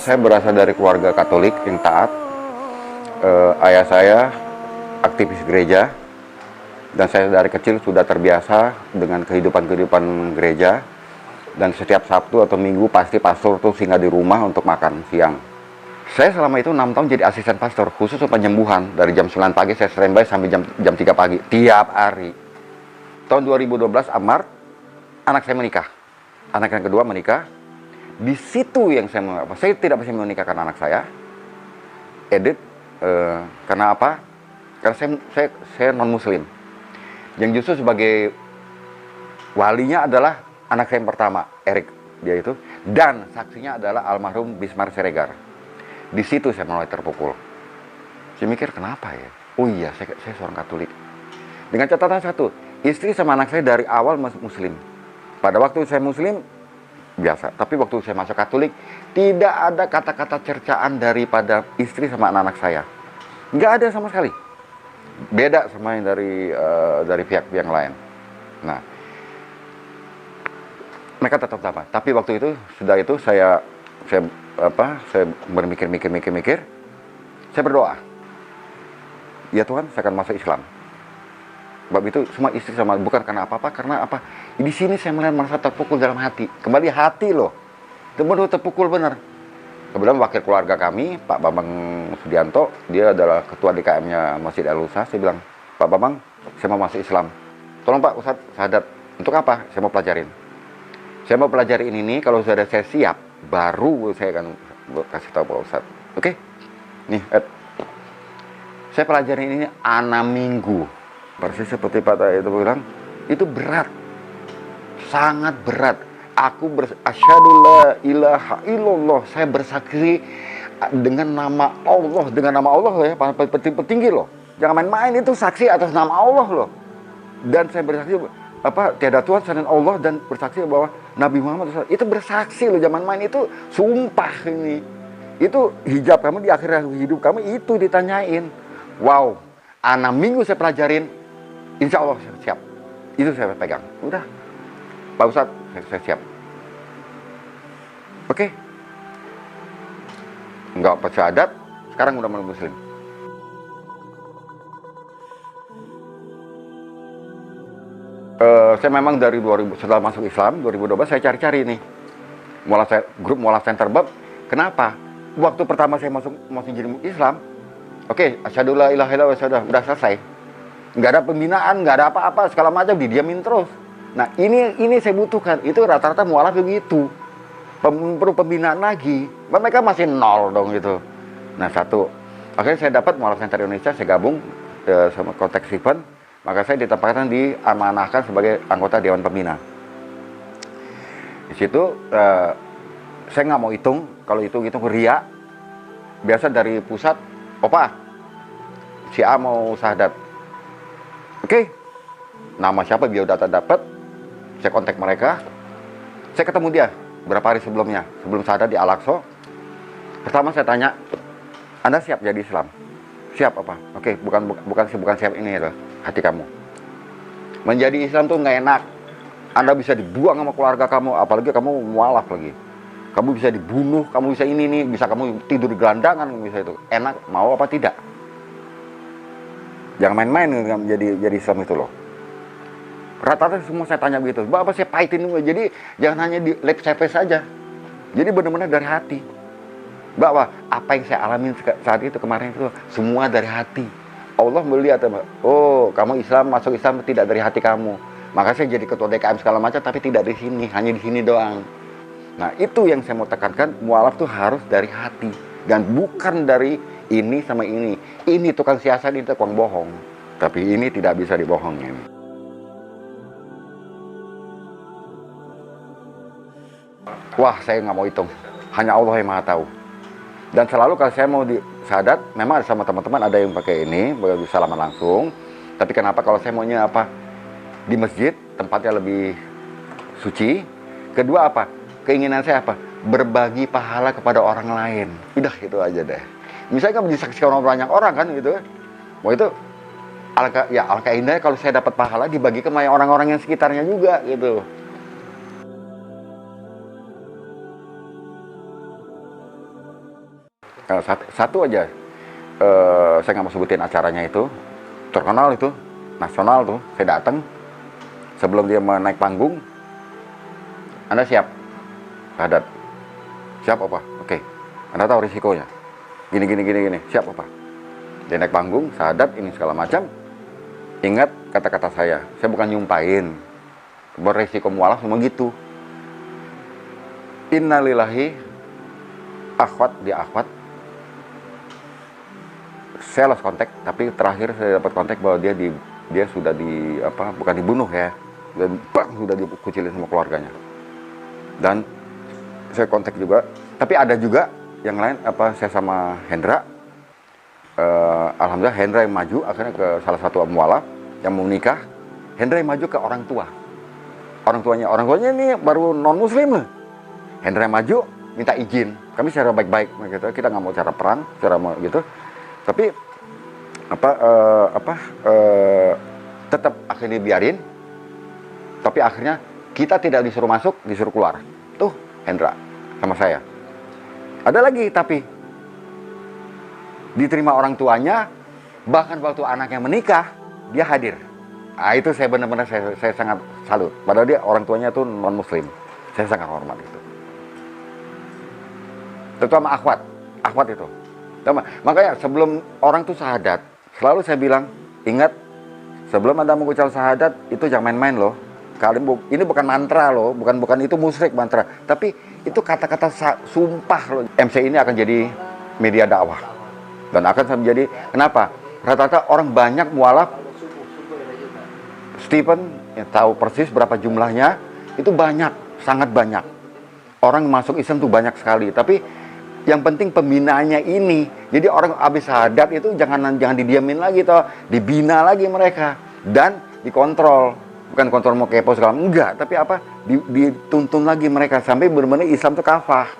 Saya berasal dari keluarga Katolik yang taat. Ayah saya aktivis gereja, dan saya dari kecil sudah terbiasa dengan kehidupan gereja. Dan setiap Sabtu atau Minggu pasti pastor tuh singgah di rumah untuk makan siang. Saya selama itu 6 tahun jadi asisten pastor, khusus untuk penyembuhan. Dari jam 9 pagi saya standby sampai jam 3 pagi, tiap hari. Tahun 2012 Maret, anak saya menikah. Anak yang kedua menikah. Di situ yang saya tidak bisa menikahkan anak saya. Edit, karena apa? Karena saya non-muslim. Yang justru sebagai walinya adalah anak saya yang pertama, Erik, dia itu. Dan saksinya adalah almarhum Bismar Siregar. Di situ saya mulai terpukul. Saya mikir, kenapa ya? Oh iya, saya seorang Katolik. Dengan catatan satu, istri sama anak saya dari awal muslim. Pada waktu saya muslim, biasa. Tapi waktu saya masuk Katolik, tidak ada kata-kata cercaan daripada istri sama anak-anak saya. Nggak ada sama sekali. Beda sama yang dari pihak yang lain. Nah, mereka tetap sama. Tapi waktu itu, sudah itu saya bermikir, saya berdoa. Ya Tuhan, saya akan masuk Islam. Sebab itu semua istri sama, bukan karena apa-apa, karena apa? Di sini saya merasa terpukul dalam hati. Kembali hati loh. Itu benar terpukul benar. Kemudian wakil keluarga kami, Pak Bambang Sudianto, dia adalah ketua DKM-nya Masjid Al-Usa. Saya bilang, Pak Bambang, saya mau masuk Islam. Tolong Pak Ustadz, syahadat. Untuk apa? Saya mau pelajarin. Saya mau pelajarin ini, kalau sudah saya siap, baru saya akan kasih tahu Pak Ustadz. Oke? Nih, Ed. Saya pelajarin ini 6 minggu. Persis seperti Pak itu bilang, itu berat. Sangat berat. Aku asyhadu la ilaha illallah. Saya bersaksi dengan nama Allah. Dengan nama Allah ya, penting loh. Jangan main-main, itu saksi atas nama Allah loh. Dan saya bersaksi tiada Tuhan selain Allah, dan bersaksi bahwa Nabi Muhammad SAW. Itu bersaksi loh, jangan main, itu sumpah ini. Itu hijab kamu di akhir hidup kamu itu ditanyain. Wow, 6 minggu saya pelajarin, insya Allah saya siap. Itu saya pegang. Udah, Pak Ustadz, saya siap. Oke. Enggak persyahadat, sekarang udah muslim. Saya memang dari 2000, setelah masuk Islam 2012 saya cari-cari nih grup Mualaf Center Bab. Kenapa? Waktu pertama saya masuk jadi Islam, oke, asyhadu la ilaha illallah, udah selesai. Nggak ada pembinaan, nggak ada apa-apa, segala macam didiamin terus. Nah ini saya butuhkan. Itu rata-rata mualaf begitu. Perlu pembinaan lagi. Mereka masih nol dong gitu. Nah akhirnya saya dapat Mualaf Center Indonesia, saya gabung sama konteks event. Maka saya ditempatkan diamanahkan sebagai anggota Dewan Pembina. Di situ saya nggak mau hitung, kalau hitung ria. Biasa dari pusat, opa, si A mau syahadat. Oke, nama siapa, biodata dapat, saya kontak mereka, saya ketemu dia berapa hari sebelumnya, sebelum syahadat di Al-Aqsa. Pertama saya tanya, Anda siap jadi Islam? Siap apa? Oke, bukan siap ini loh. Hati kamu menjadi Islam tuh nggak enak. Anda bisa dibuang sama keluarga kamu, apalagi kamu mualaf lagi. Kamu bisa dibunuh, kamu bisa ini nih, bisa kamu tidur di gelandangan, bisa itu. Enak, mau apa tidak? Jangan main-main jadi Islam itu loh. Rata-rata semua saya tanya begitu. Bapak saya pahitin, jadi jangan hanya di lip service saja. Jadi benar-benar dari hati. Bahwa apa yang saya alami saat itu kemarin itu semua dari hati. Allah melihat, oh kamu Islam, masuk Islam tidak dari hati kamu. Maka saya jadi ketua DKM segala macam, tapi tidak di sini, hanya di sini doang. Nah itu yang saya mau tekankan, mualaf tuh harus dari hati. Dan bukan dari ini sama ini. Ini tukang siasat, ini tukang bohong. Tapi ini tidak bisa dibohongin. Wah, saya nggak mau hitung. Hanya Allah yang Maha tahu. Dan selalu kalau saya mau di syahadat, memang ada sama teman-teman ada yang pakai ini, salaman langsung. Tapi kenapa kalau saya maunya apa? Di masjid, tempatnya lebih suci. Kedua apa? Keinginan saya apa? Berbagi pahala kepada orang lain. Udah, itu aja deh. Misalnya kan disaksikan banyak orang kan gitu. Mau itu alangkah indahnya kalau saya dapat pahala dibagi ke orang-orang yang sekitarnya juga gitu. Satu aja, saya nggak mau sebutin acaranya itu, terkenal itu, nasional tuh, saya datang, sebelum dia naik panggung, Anda siap? Syahadat. Siap apa? Oke. Anda tahu risikonya. Gini, siap apa? Dia naik panggung, syahadat, ini segala macam. Ingat kata-kata saya bukan nyumpahin, beresiko mualaf semua gitu. Innalillahi, akhwat, dia akhwat. Saya lost kontak, tapi terakhir saya dapat kontak bahwa dia sudah bukan dibunuh ya, dan sudah dikucilin sama keluarganya. Dan saya kontak juga, tapi ada juga yang lain, saya sama Hendra, alhamdulillah Hendra yang maju akhirnya ke salah satu mualaf yang mau nikah. Hendra yang maju ke orang tuanya ini baru non muslim loh. Hendra yang maju minta izin, kami secara baik-baik gitu, kita nggak mau cara perang, cara mau gitu, tapi tetap akhirnya biarin, tapi akhirnya kita tidak disuruh masuk, disuruh keluar. Tuh Hendra sama saya. Ada lagi tapi diterima orang tuanya, bahkan waktu anaknya menikah dia hadir. Nah, itu saya benar-benar saya sangat salut. Padahal dia orang tuanya tuh non muslim. Saya sangat hormat itu. Terutama akhwat itu. Makanya sebelum orang tuh syahadat, selalu saya bilang, ingat, sebelum Anda mengucap syahadat itu jangan main-main loh. Ini bukan mantra loh, bukan itu musyrik mantra, tapi itu kata-kata sumpah loh. MC ini akan jadi media dakwah dan akan menjadi, kenapa? Rata-rata orang banyak mualaf. Stephen ya, tahu persis berapa jumlahnya, itu banyak, sangat banyak. Orang masuk Islam tuh banyak sekali, tapi yang penting pembinaannya ini. Jadi orang habis syahadat itu jangan didiamin lagi toh, dibina lagi mereka dan dikontrol. Bukan kontrol mau kepo segala, enggak, tapi dituntun lagi mereka sampai benar-benar Islam itu kafah.